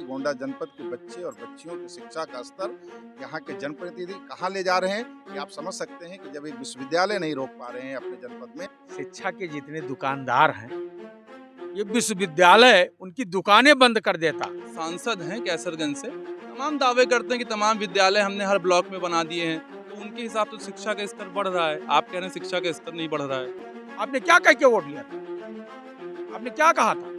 गोंडा जनपद के बच्चे और बच्चियों की शिक्षा का स्तर, यहाँ के जनप्रतिनिधि कहाँ ले जा रहे हैं, ये आप समझ सकते हैं कि जब एक विश्वविद्यालय नहीं रोक पा रहे हैं अपने जनपद में। शिक्षा के जितने दुकानदार हैं, ये विश्वविद्यालय उनकी दुकानें बंद कर देता। सांसद हैं कैसरगंज से, तमाम दावे करते हैं कि तमाम विद्यालय हमने हर ब्लॉक में बना दिए हैं, तो उनके हिसाब से शिक्षा का स्तर बढ़ रहा है। आप कह रहे हैं शिक्षा का स्तर नहीं बढ़ रहा है। आपने क्या कह के वोट लिया था? आपने क्या कहा था?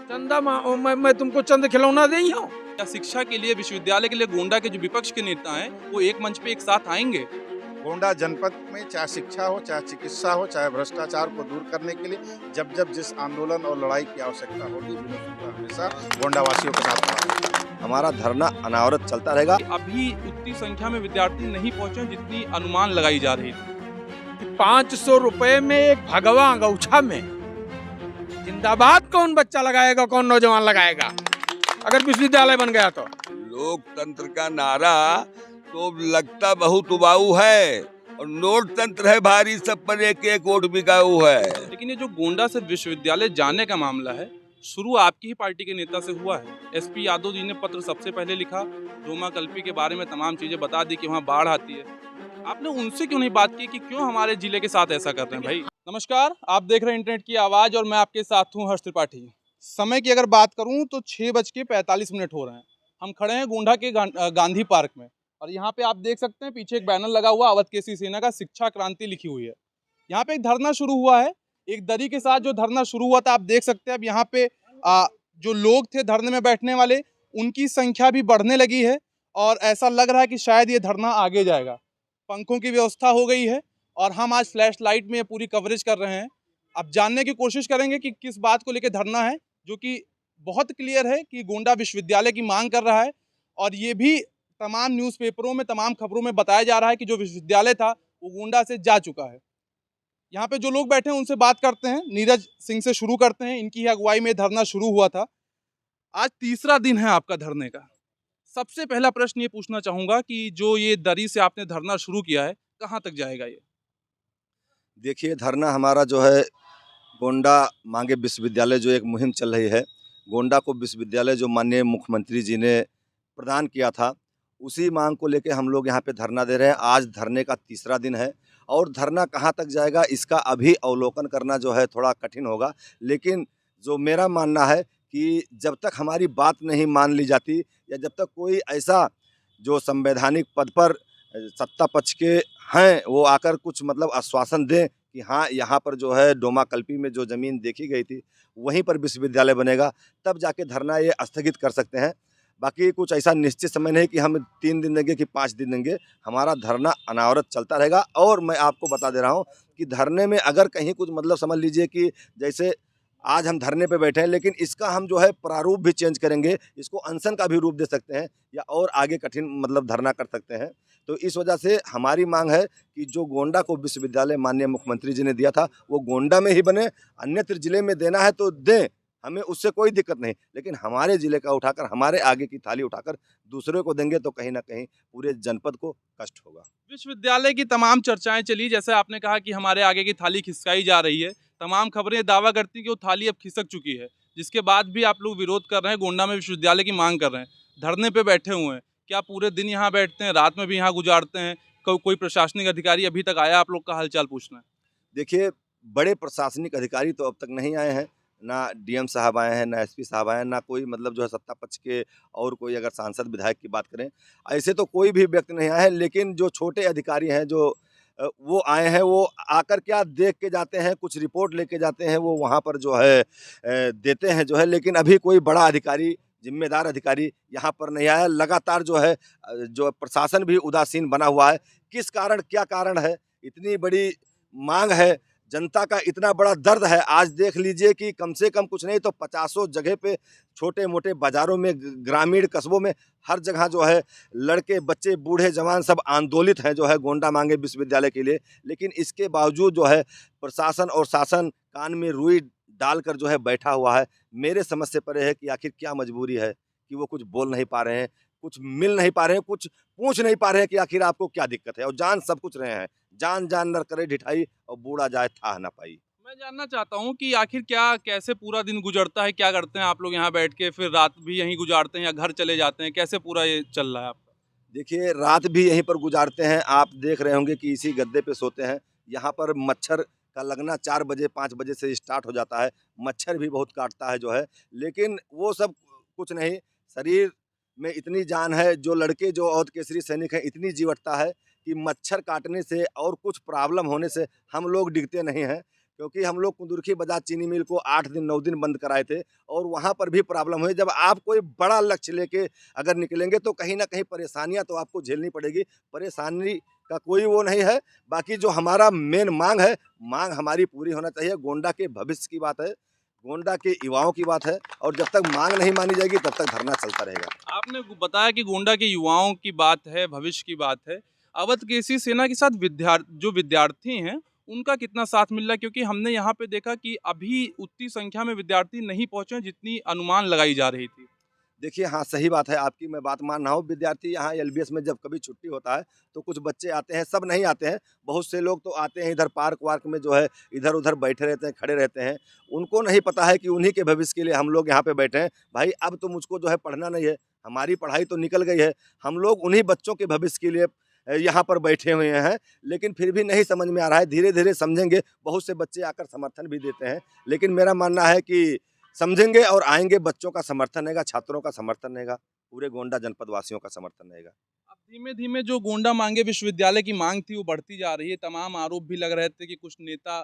चंदा मैं तुमको चंद खिलौना नहीं हूँ। क्या शिक्षा के लिए, विश्वविद्यालय के लिए गोंडा के जो विपक्ष के नेता हैं वो एक मंच पे एक साथ आएंगे? गोंडा जनपद में चाहे शिक्षा हो, चाहे चिकित्सा हो, चाहे भ्रष्टाचार को दूर करने के लिए जब जब जिस आंदोलन और लड़ाई की आवश्यकता होगी, विनोद शुक्ला हमेशा गोंडा वासियों के साथ खड़ा है। हमारा धरना अनावरत चलता रहेगा। अभी उतनी संख्या में विद्यार्थी नहीं पहुंचे जितनी अनुमान लगाई जा रही थी। 500 रुपए में एक भगवा अंगूछा में जिंदाबाद कौन बच्चा लगाएगा, कौन नौजवान लगाएगा अगर विश्वविद्यालय बन गया तो? लोकतंत्र का नारा तो लगता बहुत उबाऊ है और नोट तंत्र है भारी, सब पर एक एक वोट बिकाऊ है। लेकिन ये जो गोंडा से विश्वविद्यालय जाने का मामला है, शुरू आपकी ही पार्टी के नेता से हुआ है। एसपी यादव जी ने पत्र सबसे पहले लिखा, डोमा कल्पी के बारे में तमाम चीजें बता दी कि वहाँ बाढ़ आती है। आपने उनसे क्यों नहीं बात की कि क्यों हमारे जिले के साथ ऐसा कर रहे हैं भाई? नमस्कार, आप देख रहे हैं इंटरनेट की आवाज और मैं आपके साथ हूँ हर्ष त्रिपाठी। समय की अगर बात करूँ तो 6:45 हो रहे हैं। हम खड़े हैं गोंडा के गांधी पार्क में और यहाँ पे आप देख सकते हैं पीछे एक बैनर लगा हुआ, अवध केसरी सेना का शिक्षा क्रांति लिखी हुई है। यहाँ पे एक धरना शुरू हुआ है, एक दरी के साथ जो धरना शुरू हुआ था आप देख सकते हैं। अब यहाँ पे जो लोग थे धरने में बैठने वाले, उनकी संख्या भी बढ़ने लगी है और ऐसा लग रहा है कि शायद ये धरना आगे जाएगा। पंखों की व्यवस्था हो गई है और हम आज फ्लैश लाइट में पूरी कवरेज कर रहे हैं। अब जानने की कोशिश करेंगे कि किस बात को लेकर धरना है, जो कि बहुत क्लियर है कि गोंडा विश्वविद्यालय की मांग कर रहा है और ये भी तमाम न्यूज़पेपरों में, तमाम खबरों में बताया जा रहा है कि जो विश्वविद्यालय था वो गोंडा से जा चुका है। यहाँ पे जो लोग बैठे हैं उनसे बात करते हैं। नीरज सिंह से शुरू करते हैं, इनकी अगुवाई में धरना शुरू हुआ था। आज तीसरा दिन है आपका धरने का। सबसे पहला प्रश्न ये पूछना चाहूँगा कि जो ये दरी से आपने धरना शुरू किया है, कहाँ तक जाएगा ये? देखिए, धरना हमारा जो है गोंडा मांगे विश्वविद्यालय, जो एक मुहिम चल रही है, गोंडा को विश्वविद्यालय जो माननीय मुख्यमंत्री जी ने प्रदान किया था, उसी मांग को लेके हम लोग यहाँ पे धरना दे रहे हैं। आज धरने का तीसरा दिन है और धरना कहाँ तक जाएगा इसका अभी अवलोकन करना जो है थोड़ा कठिन होगा। लेकिन जो मेरा मानना है कि जब तक हमारी बात नहीं मान ली जाती या जब तक कोई ऐसा जो संवैधानिक पद पर सत्ता पक्ष के हैं वो आकर कुछ मतलब आश्वासन दें कि हाँ, यहाँ पर जो है डोमा कल्पी में जो ज़मीन देखी गई थी वहीं पर विश्वविद्यालय बनेगा, तब जाके धरना ये स्थगित कर सकते हैं। बाकी कुछ ऐसा निश्चित समय नहीं कि हम 3 दिन देंगे कि 5 दिन देंगे। हमारा धरना अनावरत चलता रहेगा और मैं आपको बता दे रहा हूँ कि धरने में अगर कहीं कुछ मतलब समझ लीजिए कि जैसे आज हम धरने पे बैठे हैं, लेकिन इसका हम जो है प्रारूप भी चेंज करेंगे, इसको अनशन का भी रूप दे सकते हैं या और आगे कठिन मतलब धरना कर सकते हैं। तो इस वजह से हमारी मांग है कि जो गोंडा को विश्वविद्यालय माननीय मुख्यमंत्री जी ने दिया था वो गोंडा में ही बने। अन्यत्र जिले में देना है तो दें, हमें उससे कोई दिक्कत नहीं, लेकिन हमारे ज़िले का उठाकर, हमारे आगे की थाली उठाकर दूसरे को देंगे तो कहीं ना कहीं पूरे जनपद को कष्ट होगा। विश्वविद्यालय की तमाम चर्चाएं चली, जैसे आपने कहा कि हमारे आगे की थाली खिसकाई जा रही है। तमाम खबरें दावा करती हैं कि वो थाली अब खिसक चुकी है, जिसके बाद भी आप लोग विरोध कर रहे हैं, गोंडा में विश्वविद्यालय की मांग कर रहे हैं, धरने पे बैठे हुए हैं। क्या पूरे दिन यहाँ बैठते हैं, रात में भी यहाँ गुजारते हैं? कोई प्रशासनिक अधिकारी अभी तक आया आप लोग का हालचाल पूछना है? देखिए, बड़े प्रशासनिक अधिकारी तो अब तक नहीं आए हैं, ना डीएम साहब आए हैं, ना एसपी साहब आए हैं, ना कोई मतलब जो है सत्ता पक्ष के और कोई अगर सांसद विधायक की बात करें, ऐसे तो कोई भी व्यक्ति नहीं आए हैं। लेकिन जो छोटे अधिकारी हैं जो वो आए हैं, वो आकर क्या देख के जाते हैं, कुछ रिपोर्ट लेके जाते हैं, वो वहाँ पर जो है देते हैं जो है। लेकिन अभी कोई बड़ा अधिकारी, जिम्मेदार अधिकारी यहाँ पर नहीं आया। लगातार जो है जो प्रशासन भी उदासीन बना हुआ है। किस कारण, क्या कारण है? इतनी बड़ी मांग है, जनता का इतना बड़ा दर्द है। आज देख लीजिए कि कम से कम कुछ नहीं तो 50 जगह पे, छोटे मोटे बाज़ारों में, ग्रामीण कस्बों में, हर जगह जो है लड़के, बच्चे, बूढ़े, जवान सब आंदोलित हैं जो है गोंडा मांगे विश्वविद्यालय के लिए। लेकिन इसके बावजूद जो है प्रशासन और शासन कान में रुई डालकर जो है बैठा हुआ है। मेरे समझ से परे है कि आखिर क्या मजबूरी है कि वो कुछ बोल नहीं पा रहे हैं, कुछ मिल नहीं पा रहे हैं, कुछ पूछ नहीं पा रहे हैं कि आखिर आपको क्या दिक्कत है। और जान सब कुछ रहे हैं, जान जान नर करे ढिठाई और बूढ़ा जाए था ना पाई। मैं जानना चाहता हूँ कि आखिर क्या कैसे पूरा दिन गुजरता है, क्या करते हैं आप लोग यहाँ बैठ के, फिर रात भी यहीं गुजारते हैं या घर चले जाते हैं, कैसे पूरा ये चल रहा है आपका? देखिए, रात भी यहीं पर गुजारते हैं। आप देख रहे होंगे कि इसी गद्दे पे सोते हैं। यहाँ पर मच्छर का लगना 4 बजे 5 बजे से स्टार्ट हो जाता है। मच्छर भी बहुत काटता है जो है, लेकिन वो सब कुछ नहीं, शरीर में इतनी जान है, जो लड़के जो औध केसरी सैनिक हैं, इतनी जीवटता है कि मच्छर काटने से और कुछ प्रॉब्लम होने से हम लोग डिगते नहीं हैं। क्योंकि हम लोग कुंदुरखी बजाज चीनी मिल को 8 दिन 9 दिन बंद कराए थे और वहाँ पर भी प्रॉब्लम हुई। जब आप कोई बड़ा लक्ष्य लेके अगर निकलेंगे तो कहीं न कहीं परेशानियाँ तो आपको झेलनी पड़ेगी। परेशानी का कोई वो नहीं है। बाकी जो हमारा मेन माँग है, माँग हमारी पूरी होना चाहिए। गोंडा के भविष्य की बात है, गोंडा के युवाओं की बात है और जब तक माँग नहीं मानी जाएगी तब तक धरना चलता रहेगा। आपने बताया कि गोंडा के युवाओं की बात है, भविष्य की बात है। अवध केसरी सेना के साथ जो विद्यार्थी हैं, उनका कितना साथ मिल रहा है? क्योंकि हमने यहाँ पे देखा कि अभी उतनी संख्या में विद्यार्थी नहीं पहुँचे हैं, जितनी अनुमान लगाई जा रही थी। देखिए, हाँ, सही बात है आपकी, मैं बात मान रहा हूँ। विद्यार्थी यहाँ एलबीएस में जब कभी छुट्टी होता है तो कुछ बच्चे आते हैं, सब नहीं आते हैं। बहुत से लोग तो आते हैं इधर पार्क-वार्क में जो है इधर-उधर बैठे रहते हैं, खड़े रहते हैं। उनको नहीं पता है कि उन्हीं के भविष्य के लिए हम लोग यहाँ पे बैठे हैं। भाई अब तो मुझको जो है पढ़ना नहीं है, हमारी पढ़ाई तो निकल गई है। हम लोग उन्हीं बच्चों के भविष्य के लिए यहाँ पर बैठे हुए हैं, लेकिन फिर भी नहीं समझ में आ रहा है। धीरे-धीरे समझेंगे, बहुत से बच्चे आकर समर्थन भी देते हैं। लेकिन मेरा मानना है कि समझेंगे और आएँगे, बच्चों का समर्थन रहेगा, छात्रों का समर्थन रहेगा, पूरे गोंडा जनपद वासियों का समर्थन रहेगा। अब धीमे-धीमे जो गोंडा मांगे विश्वविद्यालय की मांग थी, वो बढ़ती जा रही है। तमाम आरोप भी लग रहे थे कि कुछ नेता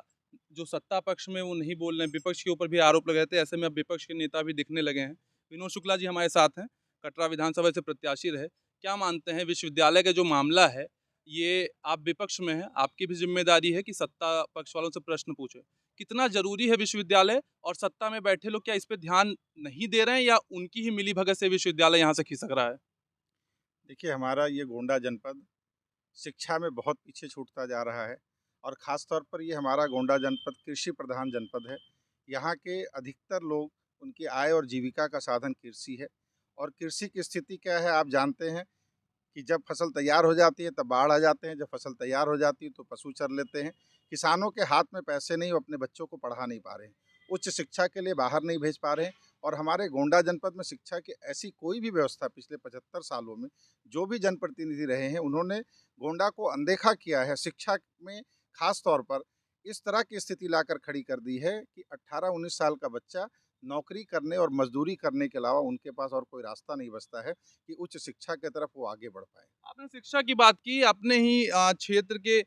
जो सत्ता पक्ष में वो नहीं बोल रहे हैं, विपक्ष के ऊपर भी आरोप लग रहे थे। ऐसे में अब विपक्ष के नेता भी दिखने लगे हैं। विनोद शुक्ला जी हमारे साथ हैं, कटरा विधानसभा से प्रत्याशी रहे। क्या मानते हैं विश्वविद्यालय का जो मामला है, ये आप विपक्ष में हैं, आपकी भी ज़िम्मेदारी है कि सत्ता पक्ष वालों से प्रश्न पूछें। कितना ज़रूरी है विश्वविद्यालय और सत्ता में बैठे लोग क्या इस पे ध्यान नहीं दे रहे हैं या उनकी ही मिलीभगत से विश्वविद्यालय यहाँ से खिसक रहा है? देखिए, हमारा ये गोंडा जनपद शिक्षा में बहुत पीछे छूटता जा रहा है और ख़ास तौर पर ये हमारा गोंडा जनपद कृषि प्रधान जनपद है। यहाँ के अधिकतर लोग, उनकी आय और जीविका का साधन कृषि है और कृषि की स्थिति क्या है आप जानते हैं कि जब फसल तैयार हो जाती है तब बाढ़ आ जाते हैं, जब फसल तैयार हो जाती है तो पशु चर लेते हैं। किसानों के हाथ में पैसे नहीं, वो अपने बच्चों को पढ़ा नहीं पा रहे हैं, उच्च शिक्षा के लिए बाहर नहीं भेज पा रहे हैं और हमारे गोंडा जनपद में शिक्षा की ऐसी कोई भी व्यवस्था पिछले 75 सालों में जो भी जनप्रतिनिधि रहे हैं उन्होंने गोंडा को अनदेखा किया है। शिक्षा में खास तौर पर इस तरह की स्थिति लाकर खड़ी कर दी है कि 18-19 साल का बच्चा नौकरी करने और मजदूरी करने के अलावा उनके पास और कोई रास्ता नहीं बचता है कि उच्च शिक्षा की तरफ वो आगे बढ़ पाए। आपने शिक्षा की बात की, अपने ही क्षेत्र के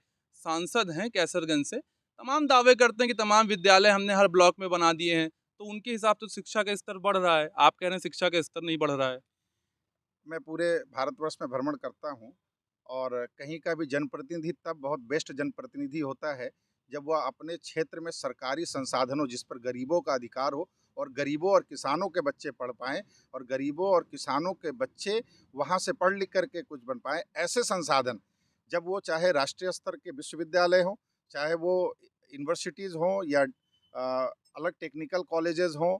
सांसद हैं कैसरगंज से, तमाम दावे करते हैं कि तमाम विद्यालय हमने हर ब्लॉक में बना दिए हैं, तो उनके हिसाब से शिक्षा का स्तर बढ़ रहा है। आप कह रहे हैं शिक्षा का स्तर नहीं बढ़ रहा है। मैं पूरे भारतवर्ष में भ्रमण करता हूँ और कहीं का भी जनप्रतिनिधि तब बहुत बेस्ट जनप्रतिनिधि होता है जब वह अपने क्षेत्र में सरकारी संसाधनों जिस पर गरीबों का अधिकार हो और गरीबों और किसानों के बच्चे पढ़ पाएँ और गरीबों और किसानों के बच्चे वहाँ से पढ़ लिख करके कुछ बन पाएँ। ऐसे संसाधन जब वो चाहे राष्ट्रीय स्तर के विश्वविद्यालय हों, चाहे वो यूनिवर्सिटीज़ हों या अलग टेक्निकल कॉलेजेस हों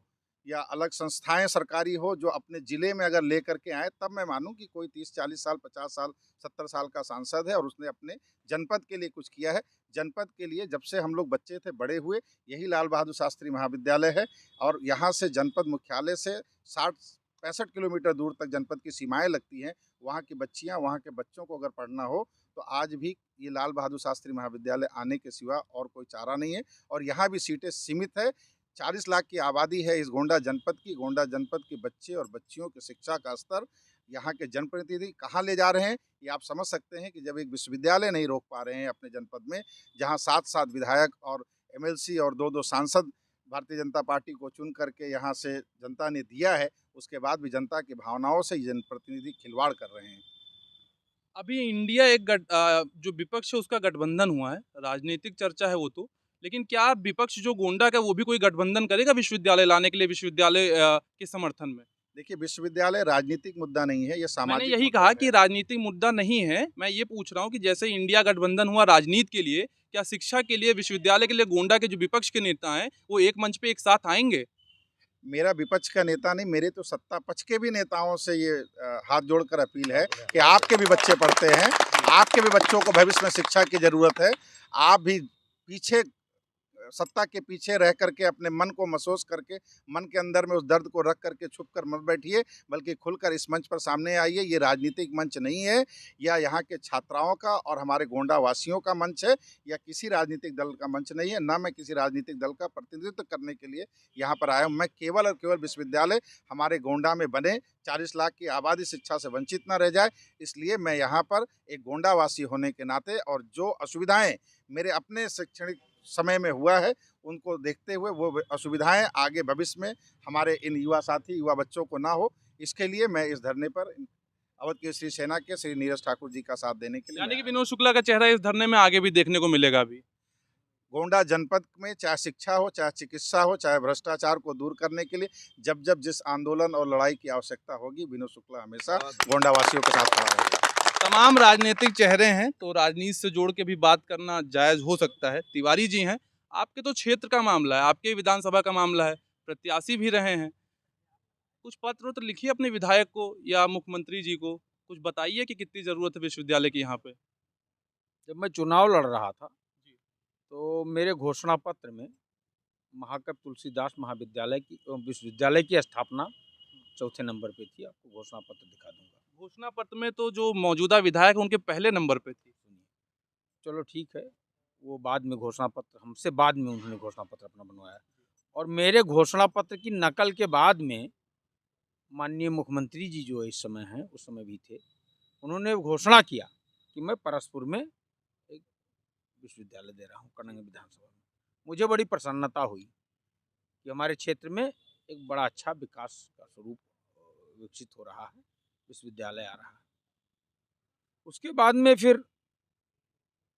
या अलग संस्थाएं सरकारी हो जो अपने ज़िले में अगर ले करके आए तब मैं मानूं कि कोई 30-40 साल 50 साल 70 साल का सांसद है और उसने अपने जनपद के लिए कुछ किया है। जनपद के लिए जब से हम लोग बच्चे थे बड़े हुए यही लाल बहादुर शास्त्री महाविद्यालय है और यहाँ से जनपद मुख्यालय से 60-65 किलोमीटर दूर तक जनपद की सीमाएं लगती हैं। वहाँ की बच्चियाँ, वहाँ के बच्चों को अगर पढ़ना हो तो आज भी ये लाल बहादुर शास्त्री महाविद्यालय आने के सिवा और कोई चारा नहीं है और यहाँ भी सीटें सीमित है। 40 लाख की आबादी है इस गोंडा जनपद की। गोंडा जनपद के बच्चे और बच्चियों की शिक्षा का स्तर यहाँ के जनप्रतिनिधि कहाँ ले जा रहे हैं ये आप समझ सकते हैं कि जब एक विश्वविद्यालय नहीं रोक पा रहे हैं अपने जनपद में, जहाँ 7-7 विधायक और एमएलसी और 2-2 सांसद भारतीय जनता पार्टी को चुन करके यहाँ से जनता ने दिया है, उसके बाद भी जनता की भावनाओं से जनप्रतिनिधि खिलवाड़ कर रहे हैं। अभी इंडिया जो विपक्ष है उसका गठबंधन हुआ है, राजनीतिक चर्चा है वो तो, लेकिन क्या विपक्ष जो गोंडा का वो भी कोई गठबंधन करेगा विश्वविद्यालय लाने के लिए, विश्वविद्यालय के समर्थन में? देखिए, विश्वविद्यालय राजनीतिक मुद्दा नहीं है, ये मैंने सामाजिक यही मुद्दा कहा है। कि राजनीतिक मुद्दा नहीं है। मैं ये पूछ रहा हूँ कि जैसे इंडिया गठबंधन हुआ राजनीति के लिए, क्या शिक्षा के लिए, विश्वविद्यालय के लिए गोंडा के जो विपक्ष के नेता हैं वो एक मंच पे एक साथ आएंगे? मेरा विपक्ष का नेता नहीं, मेरे तो सत्ता पक्ष के भी नेताओं से ये हाथ जोड़कर अपील है कि आपके भी बच्चे पढ़ते हैं, आपके भी बच्चों को भविष्य में शिक्षा की ज़रूरत है। आप भी पीछे सत्ता के पीछे रह करके अपने मन को महसूस करके मन के अंदर में उस दर्द को रख करके छुप कर मत बैठिए, बल्कि खुलकर इस मंच पर सामने आइए। ये राजनीतिक मंच नहीं है, या यहाँ के छात्राओं का और हमारे गोंडा वासियों का मंच है, या किसी राजनीतिक दल का मंच नहीं है। ना मैं किसी राजनीतिक दल का प्रतिनिधित्व करने के लिए यहाँ पर आया हूँ। मैं केवल और केवल विश्वविद्यालय हमारे गोंडा में बने, 40 लाख की आबादी शिक्षा से वंचित ना रह जाए, इसलिए मैं यहाँ पर एक गोंडावासी होने के नाते और जो असुविधाएं मेरे अपने शैक्षणिक समय में हुआ है, उनको देखते हुए वो असुविधाएं आगे भविष्य में हमारे इन युवा साथी, युवा बच्चों को ना हो, इसके लिए मैं इस धरने पर अवध केसरी सेना के श्री नीरज ठाकुर जी का साथ देने के लिए यानी कि विनोद शुक्ला का चेहरा इस धरने में आगे भी देखने को मिलेगा अभी। गोंडा जनपद में चाहे शिक्षा हो, चाहे चिकित्सा हो, चाहे भ्रष्टाचार को दूर करने के लिए जब जब जिस आंदोलन और लड़ाई की आवश्यकता होगी, विनोद शुक्ला हमेशा गोंडा वासियों के साथ खड़ा रहेगा। तमाम राजनीतिक चेहरे हैं, तो राजनीति से जोड़ के भी बात करना जायज़ हो सकता है। तिवारी जी हैं, आपके तो क्षेत्र का मामला है, आपके विधानसभा का मामला है, प्रत्याशी भी रहे हैं। कुछ पत्र वत्र लिखिए अपने विधायक को या मुख्यमंत्री जी को, कुछ बताइए कि कितनी ज़रूरत है विश्वविद्यालय की यहाँ पे। जब मैं चुनाव लड़ रहा था तो मेरे घोषणा पत्र में महाकवि तुलसीदास महाविद्यालय की विश्वविद्यालय की स्थापना चौथे नंबर पे थी। आपको घोषणा पत्र दिखा दूंगा। घोषणा पत्र में तो जो मौजूदा विधायक हैं उनके पहले नंबर पे थी। चलो ठीक है, वो बाद में घोषणा पत्र, हमसे बाद में उन्होंने घोषणा पत्र अपना बनवाया। और मेरे घोषणा पत्र की नकल के बाद में माननीय मुख्यमंत्री जी जो इस समय हैं, उस समय भी थे, उन्होंने घोषणा किया कि मैं परसपुर में एक विश्वविद्यालय दे रहा हूँ कन्नंग विधानसभा में। मुझे बड़ी प्रसन्नता हुई कि हमारे क्षेत्र में एक बड़ा अच्छा विकास का स्वरूप विकसित हो रहा है, विश्वविद्यालय आ रहा है। उसके बाद में फिर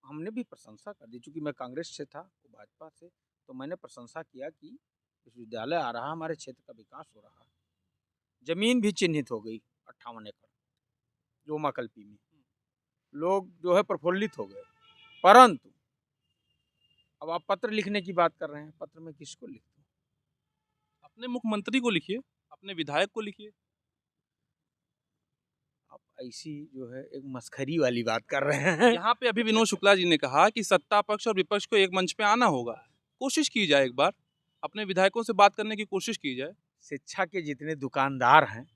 हमने भी प्रशंसा कर दी, चूँकि मैं कांग्रेस से था, वो भाजपा से, तो मैंने प्रशंसा किया कि विश्वविद्यालय आ रहा है, हमारे क्षेत्र का विकास हो रहा है। जमीन भी चिन्हित हो गई 58 एकड़ जोमा कल्पी में, लोग जो है प्रफुल्लित हो गए। परंतु अब आप पत्र लिखने की बात कर रहे हैं, पत्र में किसको लिखूं? अपने मुख्यमंत्री को लिखिए, अपने विधायक को लिखिए। आप ऐसी जो है एक मस्खरी वाली बात कर रहे हैं। यहाँ पे अभी विनोद शुक्ला जी ने कहा कि सत्ता पक्ष और विपक्ष को एक मंच पे आना होगा। कोशिश की जाए, एक बार अपने विधायकों से बात करने की कोशिश की जाए। शिक्षा के जितने दुकानदार हैं,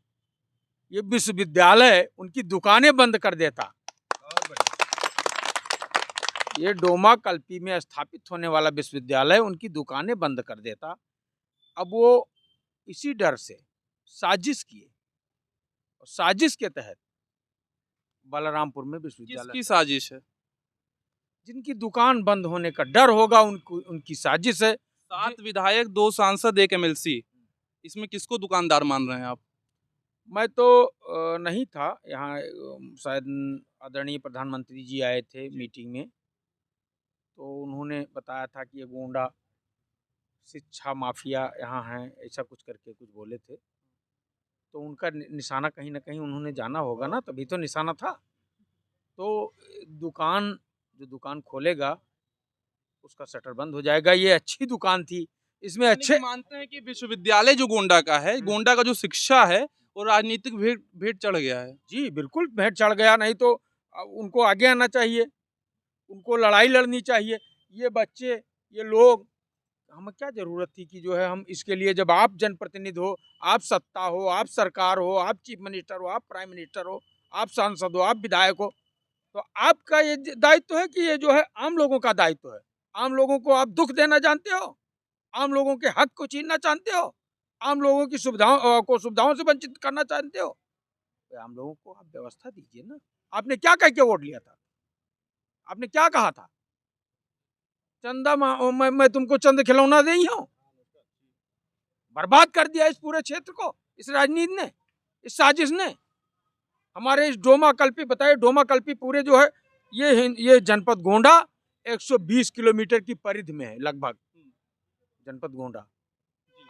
ये विश्वविद्यालय उनकी दुकानें बंद कर देता। ये डोमा कल्पी में स्थापित होने वाला विश्वविद्यालय उनकी दुकानें बंद कर देता। अब वो इसी डर से साजिश किए, और साजिश के तहत बलरामपुर में विश्वविद्यालय। किसकी साजिश है? जिनकी दुकान बंद होने का डर होगा उनकी साजिश है। 7 विधायक, 2 सांसद, 1 MLC, इसमें किसको दुकानदार मान रहे हैं आप? मैं तो नहीं था यहाँ, शायद आदरणीय प्रधानमंत्री जी आए थे मीटिंग में, तो उन्होंने बताया था कि ये गोंडा शिक्षा माफिया यहाँ हैं, ऐसा कुछ करके कुछ बोले थे। तो उनका निशाना कहीं ना कहीं उन्होंने जाना होगा ना, तभी तो निशाना था। तो जो दुकान खोलेगा उसका शटर बंद हो जाएगा। ये अच्छी दुकान थी, इसमें अच्छे मानते हैं कि विश्वविद्यालय जो गोंडा का है, गोंडा का जो शिक्षा है वो राजनीतिक भेंट चढ़ गया है। जी बिल्कुल भेंट चढ़ गया। नहीं तो उनको आगे आना चाहिए, उनको लड़ाई लड़नी चाहिए। ये बच्चे, ये लोग, हमें क्या ज़रूरत थी कि जो है हम इसके लिए, जब आप जनप्रतिनिधि हो, आप सत्ता हो, आप सरकार हो, आप चीफ मिनिस्टर हो, आप प्राइम मिनिस्टर हो, आप सांसद हो, आप विधायक हो, तो आपका ये दायित्व है कि ये जो है आम लोगों का दायित्व है। आम लोगों को आप दुख देना जानते हो, आम लोगों के हक को छीनना चाहते हो, आम लोगों की सुविधाओं से वंचित करना चाहते हो, तो आम लोगों को आप व्यवस्था दीजिए ना। आपने क्या कह के वोट लिया था? आपने क्या कहा था? चंदा मैं तुमको चंद खिलौना नहीं हूं। बर्बाद कर दिया इस पूरे क्षेत्र को, इस राजनीति ने, इस साजिश ने। हमारे इस डोमा कल्पी, बताइए डोमा कल्पी पूरे जो है ये जनपद गोंडा 120 किलोमीटर की परिधि में है लगभग, जनपद गोंडा।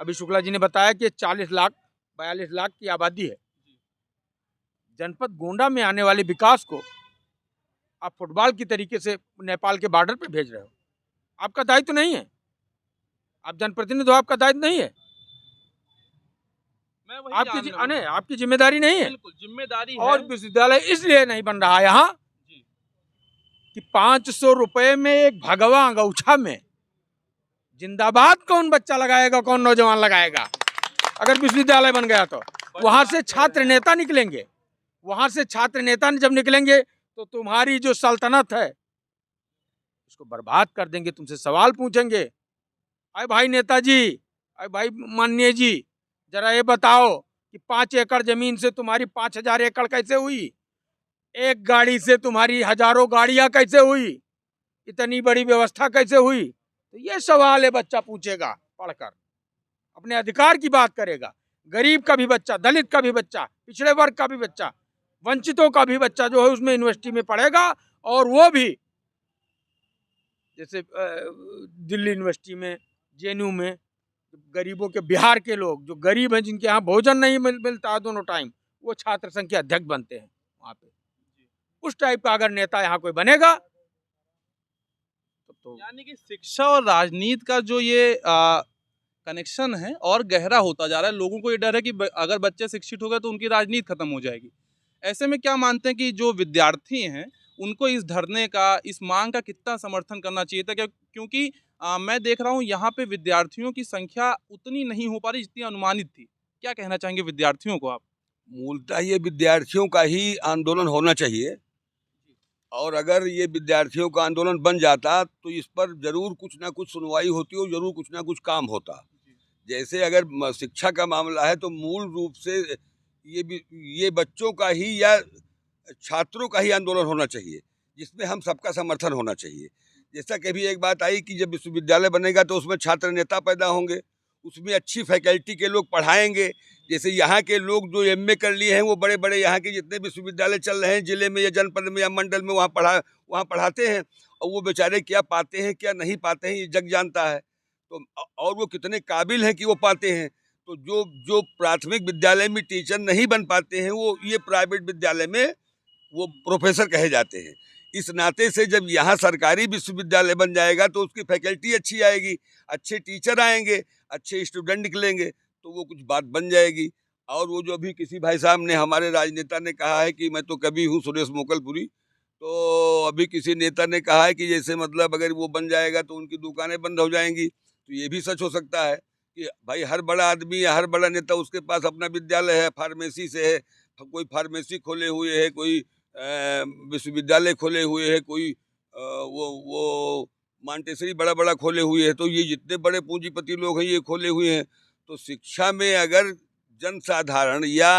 अभी शुक्ला जी ने बताया कि 40 लाख 42 लाख की आबादी है। जनपद गोंडा में आने वाले विकास को आप फुटबॉल की तरीके से नेपाल के बॉर्डर पे भेज रहे हो। आपका दायित्व नहीं है, आप जनप्रतिनिधि हो, आपका दायित्व नहीं है, आपकी जिम्मेदारी नहीं है। बिल्कुल जिम्मेदारी और है। विश्वविद्यालय इसलिए नहीं बन रहा यहाँ कि 500 रुपए में एक भगवा अंगूछा में जिंदाबाद कौन बच्चा लगाएगा, कौन नौजवान लगाएगा अगर विश्वविद्यालय बन गया तो? वहां से छात्र नेता निकलेंगे, वहां से छात्र नेता जब निकलेंगे तो तुम्हारी जो सल्तनत है उसको बर्बाद कर देंगे। तुमसे सवाल पूछेंगे, अरे भाई नेताजी, अरे भाई माननीय जी, जरा ये बताओ कि 5 एकड़ जमीन से तुम्हारी 5,000 एकड़ कैसे हुई? एक गाड़ी से तुम्हारी हजारों गाड़ियां कैसे हुई? इतनी बड़ी व्यवस्था कैसे हुई? तो ये सवाल है बच्चा पूछेगा पढ़कर, अपने अधिकार की बात करेगा। गरीब का भी बच्चा, दलित का भी बच्चा, पिछड़े वर्ग का भी बच्चा, वंचितों का भी बच्चा जो है उसमें यूनिवर्सिटी में पढ़ेगा। और वो भी जैसे दिल्ली यूनिवर्सिटी में, जेएनयू में गरीबों के, बिहार के लोग जो गरीब हैं, जिनके यहाँ भोजन नहीं मिलता दोनों टाइम, वो छात्र संघ के अध्यक्ष बनते हैं वहाँ पे। उस टाइप का अगर नेता यहाँ कोई बनेगा तो यानी कि शिक्षा और राजनीति का जो ये कनेक्शन है और गहरा होता जा रहा है। लोगों को ये डर है कि अगर बच्चे शिक्षित हो गए तो उनकी राजनीति खत्म हो जाएगी। ऐसे में क्या मानते हैं कि जो विद्यार्थी हैं उनको इस धरने का, इस मांग का कितना समर्थन करना चाहिए था? क्योंकि मैं देख रहा हूँ यहाँ पे विद्यार्थियों की संख्या उतनी नहीं हो पा रही जितनी अनुमानित थी। क्या कहना चाहेंगे विद्यार्थियों को आप? मूलतः ये विद्यार्थियों का ही आंदोलन होना चाहिए, और अगर ये विद्यार्थियों का आंदोलन बन जाता तो इस पर जरूर कुछ ना कुछ सुनवाई होती और जरूर कुछ ना कुछ काम होता। जैसे अगर शिक्षा का मामला है तो मूल रूप से ये बच्चों का ही या छात्रों का ही आंदोलन होना चाहिए, जिसमें हम सबका समर्थन होना चाहिए। जैसा कभी एक बात आई कि जब विश्वविद्यालय बनेगा तो उसमें छात्र नेता पैदा होंगे, उसमें अच्छी फैकल्टी के लोग पढ़ाएंगे। जैसे यहाँ के लोग जो एमए कर लिए हैं वो बड़े बड़े यहाँ के जितने विश्वविद्यालय चल रहे हैं जिले में या जनपद में या मंडल में, वहाँ पढ़ाते हैं, और वो बेचारे क्या पाते हैं क्या नहीं पाते हैं ये जग जानता है। तो और वो कितने काबिल हैं कि वो पाते हैं। तो जो प्राथमिक विद्यालय में टीचर नहीं बन पाते हैं वो ये प्राइवेट विद्यालय में वो प्रोफेसर कहे जाते हैं। इस नाते से जब यहाँ सरकारी विश्वविद्यालय बन जाएगा तो उसकी फैकल्टी अच्छी आएगी, अच्छे टीचर आएंगे, अच्छे स्टूडेंट निकलेंगे, तो वो कुछ बात बन जाएगी। और वो जो अभी किसी भाई साहब ने, हमारे राजनेता ने कहा है कि मैं तो कभी हूँ सुरेश मोकलपुरी, तो अभी किसी नेता ने कहा है कि जैसे मतलब अगर वो बन जाएगा तो उनकी दुकानें बंद हो जाएंगी। तो ये भी सच हो सकता है कि भाई हर बड़ा आदमी या हर बड़ा नेता उसके पास अपना विद्यालय है, फार्मेसी से है, कोई फार्मेसी खोले हुए है, कोई विश्वविद्यालय खोले हुए है, कोई वो मांटेसरी बड़ा बड़ा खोले हुए है। तो ये जितने बड़े पूंजीपति लोग हैं ये खोले हुए हैं। तो शिक्षा में अगर जनसाधारण या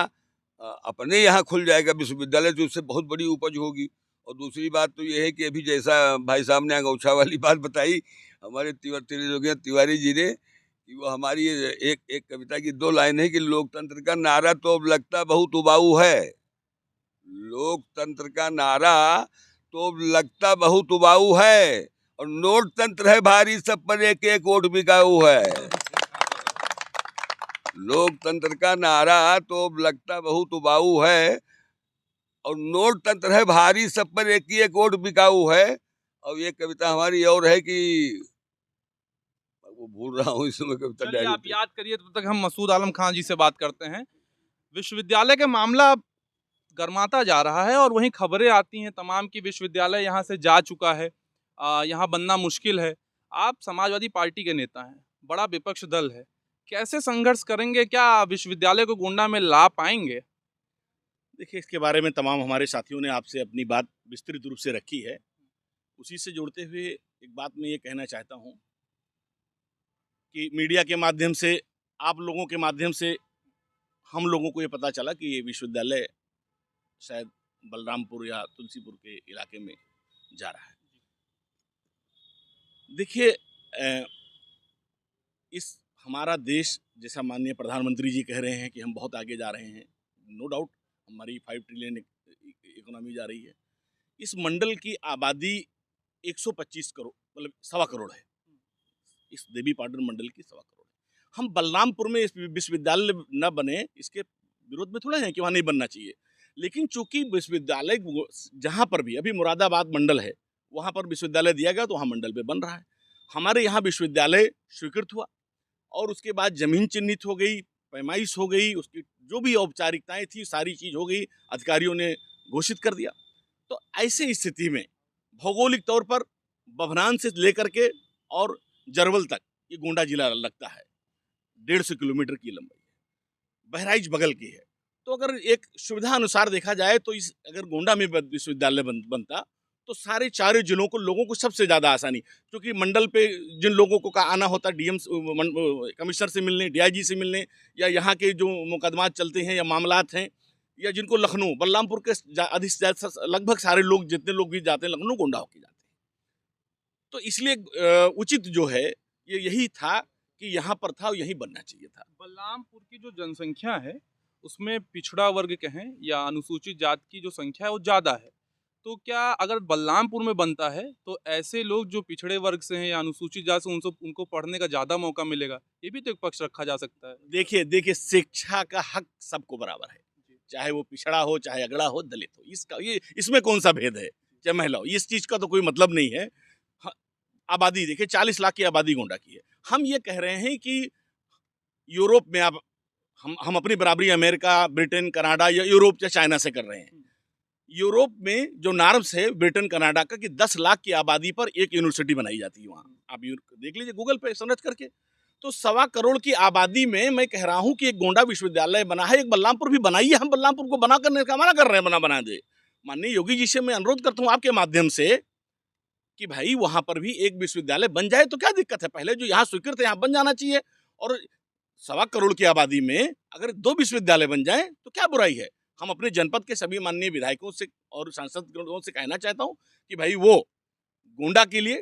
अपने यहाँ खुल जाएगा विश्वविद्यालय तो उससे बहुत बड़ी उपज होगी। और दूसरी बात तो ये है कि अभी जैसा भाई साहब ने अंगौछा वाली बात बताई हमारे तिवारी जी ने, कि वो हमारी एक कविता की 2 लाइन है कि लोकतंत्र का नारा तो अब लगता बहुत उबाऊ है। लोकतंत्र का नारा तो अब लगता बहुत उबाऊ है, और नोट तंत्र है भारी, सब पर एक एक वोट बिकाऊ है। लोकतंत्र का नारा तो अब लगता बहुत उबाऊ है, और नोट तंत्र है भारी, सब पर एक ही एक वोट बिकाऊ है। और ये कविता हमारी और है कि वो भूल रहा हूँ इस समय कविता। चलिए आप याद करिए, तब तक हम मसूद आलम खान जी से बात करते हैं। विश्वविद्यालय का मामला गर्माता जा रहा है और वहीं खबरें आती हैं तमाम की विश्वविद्यालय यहाँ से जा चुका है, यहाँ बनना मुश्किल है। आप समाजवादी पार्टी के नेता हैं, बड़ा विपक्ष दल है, कैसे संघर्ष करेंगे? क्या विश्वविद्यालय को गोंडा में ला पाएंगे? देखिए, इसके बारे में तमाम हमारे साथियों ने आपसे अपनी बात विस्तृत रूप से रखी है। उसी से जोड़ते हुए एक बात मैं ये कहना चाहता हूँ कि मीडिया के माध्यम से, आप लोगों के माध्यम से हम लोगों को ये पता चला कि ये विश्वविद्यालय शायद बलरामपुर या तुलसीपुर के इलाके में जा रहा है। देखिए, इस हमारा देश, जैसा माननीय प्रधानमंत्री जी कह रहे हैं कि हम बहुत आगे जा रहे हैं, नो डाउट हमारी 5 ट्रिलियन इकोनॉमी जा रही है। इस मंडल की आबादी 125 करोड़, मतलब 1.25 करोड़ है। इस देवी पाटन मंडल की 1.25 करोड़ है। हम बलरामपुर में इस विश्वविद्यालय न बने, इसके विरोध में थोड़ा है कि वहाँ नहीं बनना चाहिए, लेकिन चूंकि विश्वविद्यालय जहाँ पर भी, अभी मुरादाबाद मंडल है, वहाँ पर विश्वविद्यालय दिया गया तो वहाँ मंडल पे बन रहा है। हमारे यहाँ विश्वविद्यालय स्वीकृत हुआ और उसके बाद जमीन चिन्हित हो गई, पैमाइश हो गई, उसकी जो भी औपचारिकताएं थी सारी चीज़ हो गई, अधिकारियों ने घोषित कर दिया। तो ऐसे स्थिति में भौगोलिक तौर पर बभनान से लेकर के और जरवल तक ये गोंडा जिला लगता है, 150 किलोमीटर की लंबाई है, बहराइच बगल की है। तो अगर एक सुविधा अनुसार देखा जाए तो इस अगर गोंडा में विश्वविद्यालय बनता तो सारे चारों जिलों को लोगों को सबसे ज़्यादा आसानी, क्योंकि मंडल पे जिन लोगों को का आना होता है डीएम कमिश्नर से मिलने, डीआईजी से मिलने, या यहाँ के जो मुकदमात चलते हैं या मामलात हैं, या जिनको लखनऊ बलरामपुर के अधिक से ज़्यादा लगभग सारे लोग जितने लोग भी जाते हैं लखनऊ गोंडा होके जाते हैं। तो इसलिए उचित जो है ये यही था कि यहाँ पर था और यही बनना चाहिए था। बलरामपुर की जो जनसंख्या है उसमें पिछड़ा वर्ग कहें या अनुसूचित जाति की जो संख्या है वो ज़्यादा है, तो क्या अगर बलरामपुर में बनता है तो ऐसे लोग जो पिछड़े वर्ग से हैं या अनुसूचित जाति से उनको पढ़ने का ज़्यादा मौका मिलेगा, ये भी तो एक पक्ष रखा जा सकता है। देखिए शिक्षा का हक सबको बराबर है, चाहे वो पिछड़ा हो, चाहे अगड़ा हो, दलित हो, इसका ये इसमें कौन सा भेद है, चाहे महिला हो, इस चीज़ का तो कोई मतलब नहीं है। आबादी देखिए 40 लाख की आबादी गोंडा की है। हम ये कह रहे हैं कि यूरोप में अब हम अपनी बराबरी अमेरिका, ब्रिटेन, कनाडा या यूरोप या चाइना से कर रहे हैं। यूरोप में जो नॉर्म्स है ब्रिटेन, कनाडा का कि 10 लाख की आबादी पर एक यूनिवर्सिटी बनाई जाती है वहाँ। आप देख लीजिए गूगल पे सर्च करके। तो 1.25 करोड़ की आबादी में मैं कह रहा हूँ कि एक गोंडा विश्वविद्यालय बना है, एक बलरामपुर भी बनाइए। हम बलरामपुर को बना करने का मना कर रहे हैं, बना दे। माननीय योगी जी से मैं अनुरोध करता हूँ आपके माध्यम से कि भाई वहाँ पर भी एक विश्वविद्यालय बन जाए तो क्या दिक्कत है। पहले जो यहाँ स्वीकृत है यहाँ बन जाना चाहिए, और 1.25 करोड़ की आबादी में अगर 2 विश्वविद्यालय बन जाए तो क्या बुराई है। हम अपने जनपद के सभी माननीय विधायकों से और सांसदों से कहना चाहता हूँ कि भाई वो गोंडा के लिए,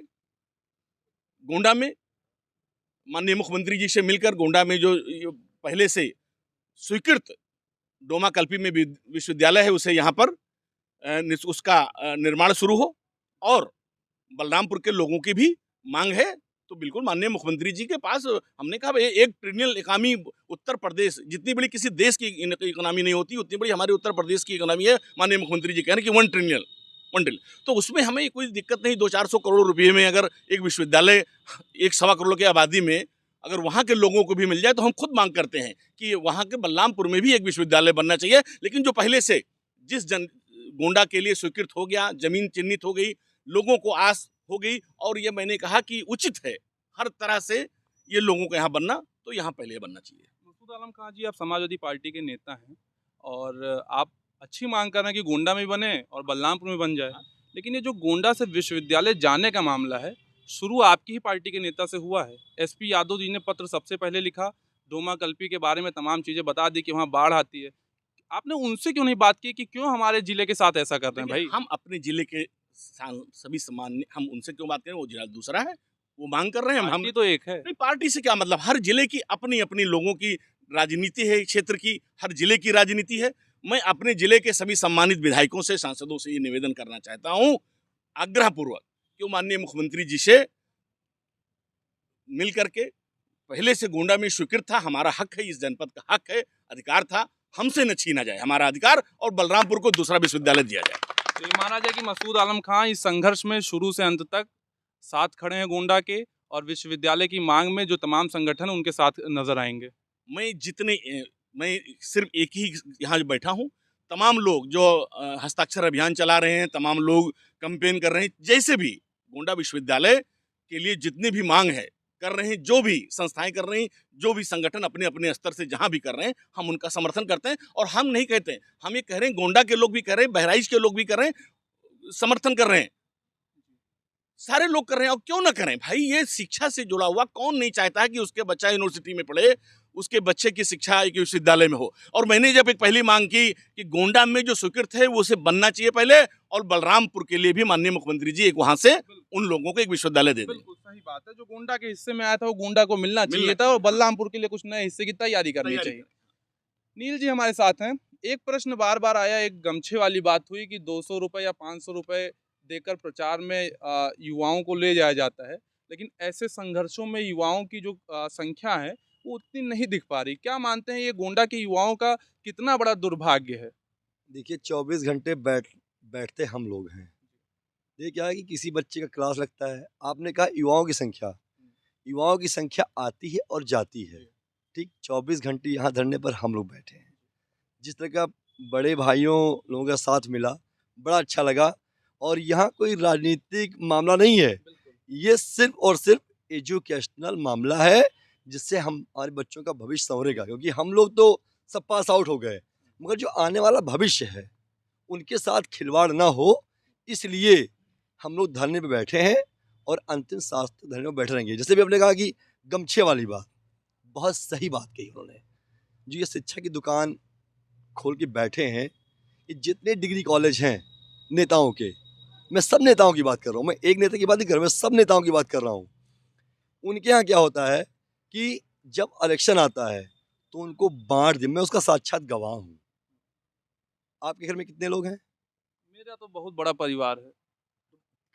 गोंडा में माननीय मुख्यमंत्री जी से मिलकर गोंडा में जो पहले से स्वीकृत डोमा कल्पी में विश्वविद्यालय है उसे यहाँ पर उसका निर्माण शुरू हो, और बलरामपुर के लोगों की भी मांग है तो बिल्कुल माननीय मुख्यमंत्री जी के पास हमने कहा 1 ट्रिलियन इकोनॉमी उत्तर प्रदेश, जितनी बड़ी किसी देश की इकोनॉमी नहीं होती उतनी बड़ी हमारे उत्तर प्रदेश की इकोनॉमी है। माननीय मुख्यमंत्री जी कह रहे हैं कि 1 ट्रिलियन, तो उसमें हमें कोई दिक्कत नहीं। 200-400 करोड़ रुपये में अगर एक विश्वविद्यालय 1.25 करोड़ की आबादी में अगर वहाँ के लोगों को भी मिल जाए तो हम खुद मांग करते हैं कि वहाँ के बलरामपुर में भी एक विश्वविद्यालय बनना चाहिए। लेकिन जो पहले से जिस गोंडा के लिए स्वीकृत हो गया, जमीन चिन्हित हो गई, लोगों को आस हो गई, और ये मैंने कहा कि उचित है हर तरह से ये लोगों को यहाँ बनना, तो यहाँ पहले बनना चाहिए। मसूद आलम खां जी, आप समाजवादी पार्टी के नेता हैं और आप अच्छी मांग कर रहे हैं कि गोंडा में बने और बलरामपुर में बन जाए, लेकिन ये जो गोंडा से विश्वविद्यालय जाने का मामला है शुरू आपकी ही पार्टी के नेता से हुआ है। एसपी यादव जी ने पत्र सबसे पहले लिखा, डोमा कल्पी के बारे में तमाम चीज़ें बता दी कि वहाँ बाढ़ आती है। आपने उनसे क्यों नहीं बात की कि क्यों हमारे जिले के साथ ऐसा कर रहे हैं? भाई हम अपने जिले के सभी सामान्य, हम उनसे क्यों बात करें, वो जिला दूसरा है, वो मांग कर रहे हैं। हम तो एक है नहीं, पार्टी से क्या मतलब, हर जिले की अपनी अपनी लोगों की राजनीति है, क्षेत्र की हर जिले की राजनीति है। मैं अपने जिले के सभी सम्मानित विधायकों से, सांसदों से ये निवेदन करना चाहता हूँ आग्रहपूर्वक कि माननीय मुख्यमंत्री जी से मिल करके, पहले से गोंडा में स्वीकृत था, हमारा हक है, इस जनपद का हक है, अधिकार था, हमसे न छीना जाए हमारा अधिकार, और बलरामपुर को दूसरा विश्वविद्यालय दिया जाए। तो ये माना जाए कि मसूद आलम खां इस संघर्ष में शुरू से अंत तक साथ खड़े हैं गोंडा के, और विश्वविद्यालय की मांग में जो तमाम संगठन उनके साथ नजर आएंगे। मैं सिर्फ एक ही यहाँ बैठा हूँ, तमाम लोग जो हस्ताक्षर अभियान चला रहे हैं, तमाम लोग कैंपेन कर रहे हैं, जैसे भी गोंडा विश्वविद्यालय के लिए जितनी भी मांग है कर रहे हैं, जो भी संस्थाएं कर रही हैं, जो भी संगठन अपने अपने स्तर से जहां भी कर रहे हैं, हम उनका समर्थन करते हैं। और हम नहीं कहते हैं, हम ये कह रहे हैं, गोंडा के लोग भी कर रहे हैं, बहराइच के लोग भी कर रहे हैं, समर्थन कर रहे हैं, सारे लोग कर रहे हैं, और क्यों ना करें भाई। ये शिक्षा से जुड़ा हुआ, कौन नहीं चाहता है कि उसके बच्चा यूनिवर्सिटी में पढ़े, उसके बच्चे की शिक्षा एक विश्वविद्यालय में हो। और मैंने जब एक पहली मांग की कि गोंडा में जो स्वीकृत है वो उसे बनना चाहिए पहले, और बलरामपुर के लिए भी माननीय मुख्यमंत्री जी एक वहां से उन लोगों को एक विश्वविद्यालय दे दें। बिल्कुल सही बात है, जो गोंडा के हिस्से में आया था वो गोंडा को मिलना चाहिए था, और बलरामपुर के लिए कुछ नए हिस्से की तैयारी करनी चाहिए। नील जी हमारे साथ हैं। एक प्रश्न बार बार आया, एक गमछे वाली बात हुई कि 200 रुपये या 500 रुपये देकर प्रचार में युवाओं को ले जाया जाता है, लेकिन ऐसे संघर्षों में युवाओं की जो संख्या है वो उतनी नहीं दिख पा रही। क्या मानते हैं ये गोंडा के युवाओं का कितना बड़ा दुर्भाग्य है? देखिए 24 घंटे बैठते हम लोग हैं। ये क्या है कि किसी बच्चे का क्लास लगता है, आपने कहा युवाओं की संख्या आती है और जाती है, ठीक। 24 घंटे यहाँ धरने पर हम लोग बैठे हैं। जिस तरह का बड़े भाइयों लोगों का साथ मिला, बड़ा अच्छा लगा। और यहाँ कोई राजनीतिक मामला नहीं है, ये सिर्फ और सिर्फ एजुकेशनल मामला है, जिससे हमारे बच्चों का भविष्य संवरेगा। क्योंकि हम लोग तो सब पास आउट हो गए, मगर जो आने वाला भविष्य है उनके साथ खिलवाड़ ना हो, इसलिए हम लोग धरने पे बैठे हैं और अंतिम सांस तक धरने पे बैठे रहेंगे। जैसे भी आपने कहा कि गमछे वाली बात, बहुत सही बात कही उन्होंने। जो ये शिक्षा की दुकान खोल के बैठे हैं, ये जितने डिग्री कॉलेज हैं नेताओं के, मैं सब नेताओं की बात कर रहा हूँ, मैं एक नेता की बात नहीं कर रहा, मैं सब नेताओं की बात कर रहा हूँ। उनके यहाँ क्या होता है कि जब इलेक्शन आता है तो उनको बांट दे, मैं उसका साक्षात गवाह हूँ। आपके घर में कितने लोग हैं? मेरा तो बहुत बड़ा परिवार है,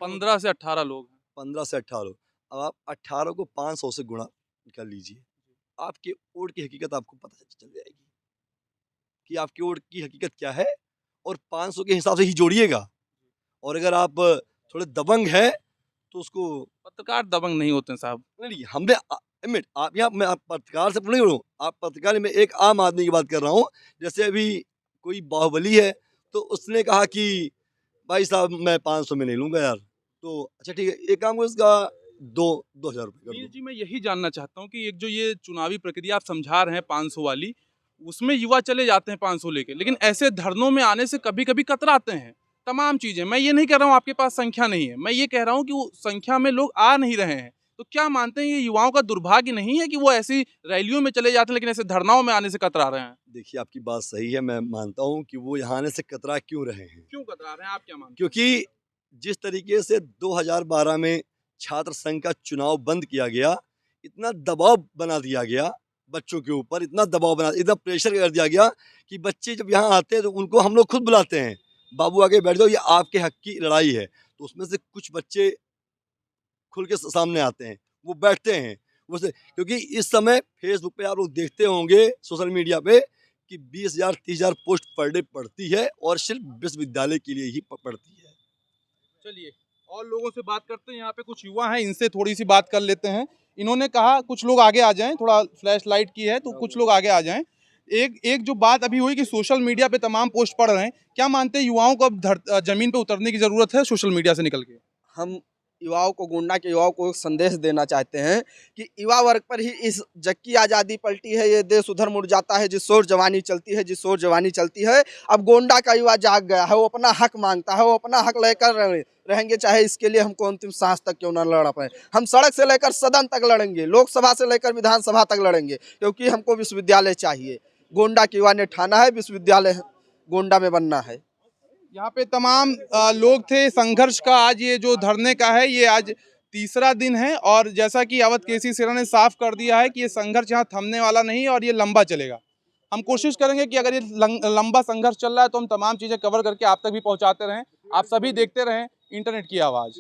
15 से 18 लोग हैं। 15 से 18। अब आप 18 को 500 से गुणा कर लीजिए, आपके वोट की हकीकत आपको पता चल जाएगी कि आपके वोट की हकीकत क्या है, और 500 के हिसाब से ही जोड़िएगा। और अगर आप थोड़े दबंग हैं तो उसको पत्रकार दबंग नहीं होते हैं साहब। नहीं, हमने एडमिट आप यहाँ, मैं आप पत्रकार से नहीं हूँ, आप पत्रकार में एक आम आदमी की बात कर रहा हूँ। जैसे अभी कोई बाहुबली है तो उसने कहा कि भाई साहब मैं 500 में नहीं लूंगा यार, तो अच्छा ठीक है, एक काम को इसका 2,000 रुपये कर वीर दो। जी, मैं यही जानना चाहता हूँ कि एक जो ये चुनावी प्रक्रिया आप समझा रहे हैं 500 वाली, उसमें युवा चले जाते हैं 500 लेके, लेकिन ऐसे धरनों में आने से कभी कभी कतराते हैं तमाम चीजें। मैं ये नहीं कह रहा हूँ आपके पास संख्या नहीं है, मैं ये कह रहा हूँ कि वो संख्या में लोग आ नहीं रहे हैं। तो क्या मानते हैं ये युवाओं का दुर्भाग्य नहीं है कि वो ऐसी रैलियों में चले जाते हैं लेकिन ऐसे धरनाओं में आने से कतरा रहे हैं? देखिए आपकी बात सही है, मैं मानता हूँ कि वो यहाँ आने से कतरा क्यों रहे हैं, क्यों कतरा रहे हैं, आप क्या मानते हैं? क्योंकि जिस तरीके से 2012 में छात्र संघ का चुनाव बंद किया गया, इतना दबाव बना दिया गया बच्चों के ऊपर, इतना दबाव बना, इतना प्रेशर कर दिया गया कि बच्चे जब यहाँ आते हैं तो उनको हम लोग खुद बुलाते हैं, बाबू आके बैठ जाओ, ये आपके हक की लड़ाई है। तो उसमें से कुछ बच्चे खुल के सामने आते हैं, वो बैठते हैं वैसे, क्योंकि इस समय फेसबुक पे आप लोग देखते होंगे, सोशल मीडिया पे, कि 20,000 30,000 पोस्ट पर डे पड़ती है, और सिर्फ विश्वविद्यालय के लिए ही पड़ती है। चलिए और लोगों से बात करते हैं, यहाँ पे कुछ युवा हैं, इनसे थोड़ी सी बात कर लेते हैं। इन्होंने कहा कुछ लोग आगे आ जाएं, थोड़ा फ्लैश लाइट की है तो कुछ लोग आगे आ जाएं। एक जो बात अभी हुई कि सोशल मीडिया पे तमाम पोस्ट पढ़ रहे हैं, क्या मानते हैं युवाओं को अब जमीन पे उतरने की जरूरत है सोशल मीडिया से निकल के? हम युवाओं को, गोंडा के युवाओं को एक संदेश देना चाहते हैं कि युवा वर्ग पर ही इस जग की आज़ादी पलटी है, ये देश उधर मुड़ जाता है जिस ओर जवानी चलती है, जिस ओर जवानी चलती है। अब गोंडा का युवा जाग गया है, वो अपना हक मांगता है, वो अपना हक लेकर रहेंगे, चाहे इसके लिए हमको अंतिम सांस तक क्यों ना लड़ पाए। हम सड़क से लेकर सदन तक लड़ेंगे, लोकसभा से लेकर विधानसभा तक लड़ेंगे, क्योंकि हमको विश्वविद्यालय चाहिए। गोंडा के युवा ने ठाना है विश्वविद्यालय गोंडा में बनना है। यहाँ पे तमाम लोग थे। संघर्ष का आज ये जो धरने का है, ये आज तीसरा दिन है और जैसा कि अवध केसी सेना ने साफ कर दिया है कि ये संघर्ष यहाँ थमने वाला नहीं और ये लंबा चलेगा। हम कोशिश करेंगे कि अगर ये लंबा संघर्ष चल रहा है तो हम तमाम चीज़ें कवर करके आप तक भी पहुँचाते रहें। आप सभी देखते रहें इंटरनेट की आवाज़।